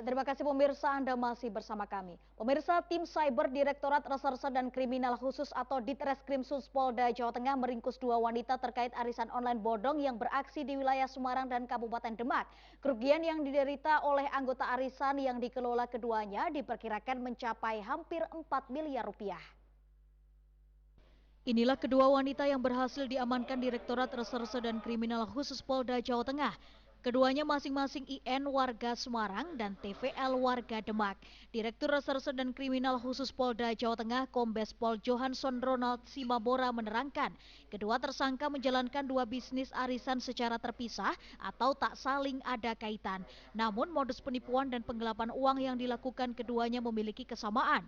Terima kasih pemirsa, Anda masih bersama kami. Pemirsa, tim Cyber Direktorat Reserse dan Kriminal Khusus atau Ditreskrimsus Polda Jawa Tengah meringkus 2 wanita terkait arisan online bodong yang beraksi di wilayah Semarang dan Kabupaten Demak. Kerugian yang diderita oleh anggota arisan yang dikelola keduanya diperkirakan mencapai hampir 4 miliar rupiah. Inilah kedua wanita yang berhasil diamankan Direktorat Reserse dan Kriminal Khusus Polda Jawa Tengah. Keduanya masing-masing IN warga Semarang dan TVL warga Demak. Direktur Reserse dan Kriminal Khusus Polda Jawa Tengah Kombes Pol Johansson Ronald Simabora menerangkan, kedua tersangka menjalankan 2 bisnis arisan secara terpisah atau tak saling ada kaitan. Namun modus penipuan dan penggelapan uang yang dilakukan keduanya memiliki kesamaan.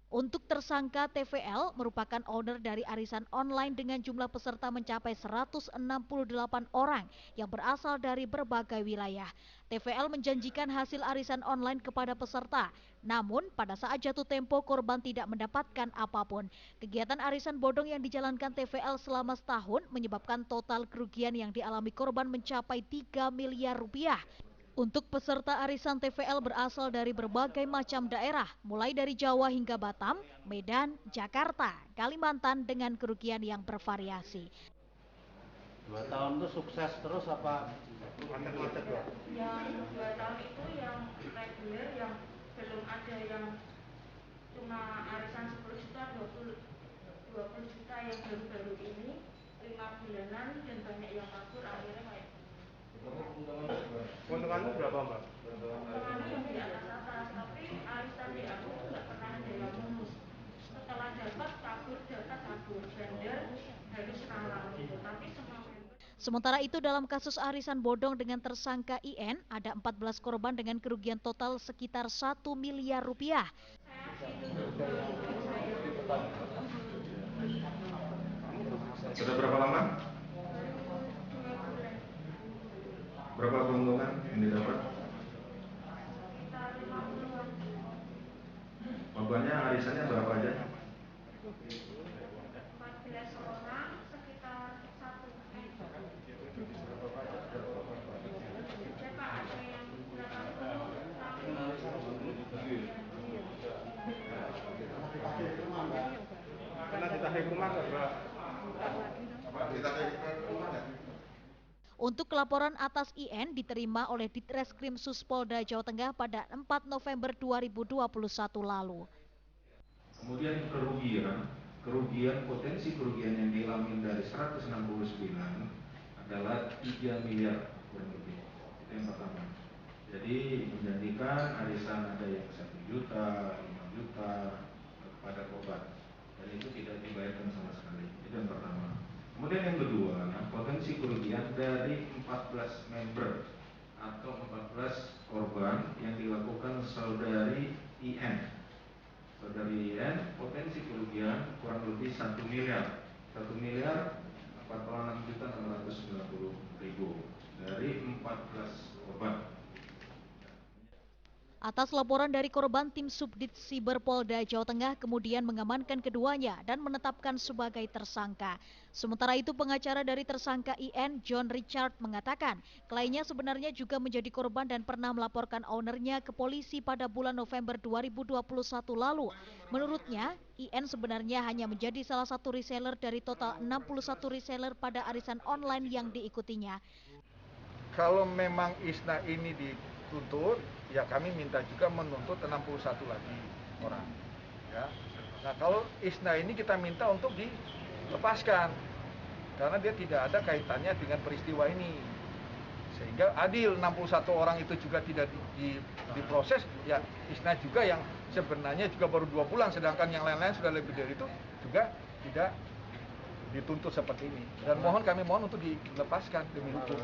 Untuk tersangka TVL merupakan owner dari arisan online dengan jumlah peserta mencapai 168 orang yang berasal dari berbagai wilayah. TVL menjanjikan hasil arisan online kepada peserta, namun pada saat jatuh tempo korban tidak mendapatkan apapun. Kegiatan arisan bodong yang dijalankan TVL selama setahun menyebabkan total kerugian yang dialami korban mencapai 3 miliar rupiah. Untuk peserta arisan TVL berasal dari berbagai macam daerah, mulai dari Jawa hingga Batam, Medan, Jakarta, Kalimantan dengan kerugian yang bervariasi. 2 tahun itu sukses terus apa macet-macet ya? Yang 2 tahun itu yang reguler, yang belum ada yang cuma arisan 10 juta, 20 juta yang baru-baru ini 5 bulanan dan banyak yang kabur akhirnya kayak Keuntunganmu berapa, Mbak? keuntungannya yang di atas, tapi arisan di aku nggak pernah ada yang mundur. Setelah dapat kabur, bandar harus ralang gitu, tapi semua member. Sementara itu dalam kasus arisan bodong dengan tersangka IN, ada 14 korban dengan kerugian total sekitar 1 miliar rupiah. Sudah berapa lama? Berapa keuntungan yang didapat? Sekitar 50-an. Korbannya arisannya berapa aja? 14 orang, sekitar 1 siapa ada yang 80 Pernah ditarik rumah nggak, Mbak? Untuk laporan atas IN diterima oleh Ditreskrimsus Polda Jawa Tengah pada 4 November 2021 lalu. Kemudian potensi kerugian yang dialami dari 169 adalah 3 miliar kurang lebih. Itu yang pertama. Jadi menjanjikan arisan ada yang 1 juta, 5 juta kepada korban. Dan itu tidak dibayarkan sama sekali. Itu yang pertama. Kemudian yang kedua, potensi kerugian dari 14 member atau 14 korban yang dilakukan saudari IN. Saudari IN potensi kerugian kurang lebih 1 miliar. 1 miliar 46.690.000 dari 14 korban. Atas laporan dari korban, tim Subdit Siber Polda Jawa Tengah kemudian mengamankan keduanya dan menetapkan sebagai tersangka. Sementara itu pengacara dari tersangka IN, John Richard, mengatakan kliennya sebenarnya juga menjadi korban dan pernah melaporkan ownernya ke polisi pada bulan November 2021 lalu. Menurutnya, IN sebenarnya hanya menjadi salah satu reseller dari total 61 reseller pada arisan online yang diikutinya. Kalau memang ISNA ini dituntut, ya kami minta juga menuntut 61 lagi orang. Ya. Nah kalau ISNA ini kita minta untuk dilepaskan, karena dia tidak ada kaitannya dengan peristiwa ini. Sehingga adil, 61 orang itu juga tidak diproses, ya ISNA juga yang sebenarnya juga baru 2 bulan, sedangkan yang lain-lain sudah lebih dari itu juga tidak dituntut seperti ini, dan kami mohon untuk dilepaskan demi hukum.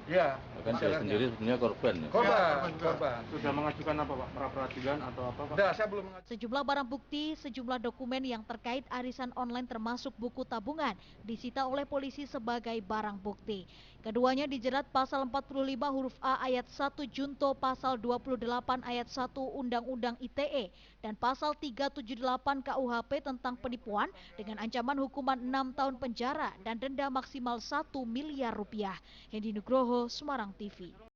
Ya, kan saya sendiri sebenarnya korban ya? Korban. Sudah mengajukan apa, Pak? Pra-peradilan atau apa, Pak? Sudah, saya belum mengajukan. Sejumlah barang bukti, sejumlah dokumen yang terkait arisan online termasuk buku tabungan disita oleh polisi sebagai barang bukti. Keduanya dijerat pasal 45 huruf A ayat 1 junto pasal 28 ayat 1 Undang-Undang ITE dan pasal 378 KUHP tentang penipuan dengan ancaman hukuman 6 tahun penjara dan denda maksimal 1 miliar rupiah. Hendi Nugroho, Semarang TV.